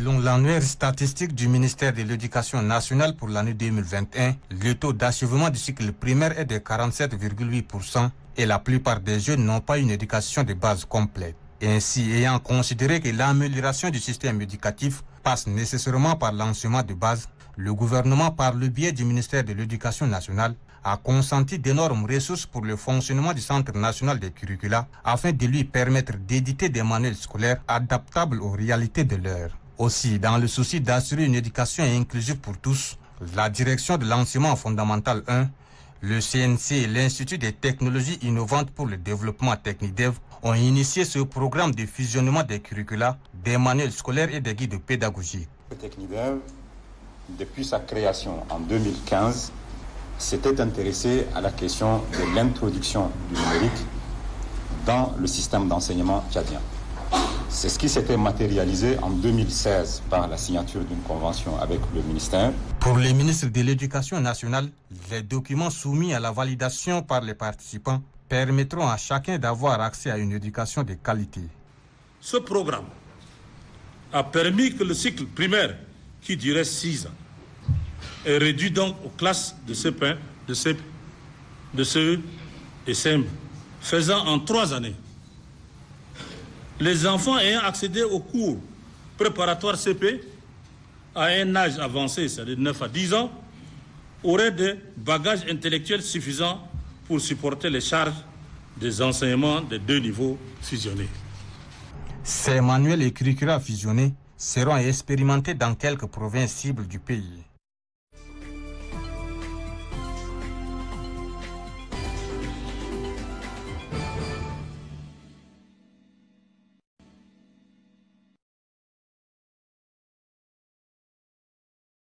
Selon l'annuaire statistique du ministère de l'Éducation nationale pour l'année 2021, le taux d'achèvement du cycle primaire est de 47,8% et la plupart des jeunes n'ont pas une éducation de base complète. Ainsi, ayant considéré que l'amélioration du système éducatif passe nécessairement par l'enseignement de base, le gouvernement, par le biais du ministère de l'Éducation nationale, a consenti d'énormes ressources pour le fonctionnement du Centre national des curricula afin de lui permettre d'éditer des manuels scolaires adaptables aux réalités de l'heure. Aussi, dans le souci d'assurer une éducation inclusive pour tous, la direction de l'enseignement fondamental 1, le CNC et l'Institut des technologies innovantes pour le développement TechniDev ont initié ce programme de fusionnement des curricula, des manuels scolaires et des guides pédagogiques. TechniDev, depuis sa création en 2015, s'était intéressé à la question de l'introduction du numérique dans le système d'enseignement tchadien. C'est ce qui s'était matérialisé en 2016 par la signature d'une convention avec le ministère. Pour les ministres de l'Éducation nationale, les documents soumis à la validation par les participants permettront à chacun d'avoir accès à une éducation de qualité. Ce programme a permis que le cycle primaire, qui durait 6 ans, est réduit donc aux classes de CP1, de CE et CM, faisant en 3 années. Les enfants ayant accédé aux cours préparatoires CP à un âge avancé, c'est-à-dire de 9 à 10 ans, auraient des bagages intellectuels suffisants pour supporter les charges des enseignements des 2 niveaux fusionnés. Ces manuels et curricula fusionnés seront expérimentés dans quelques provinces cibles du pays.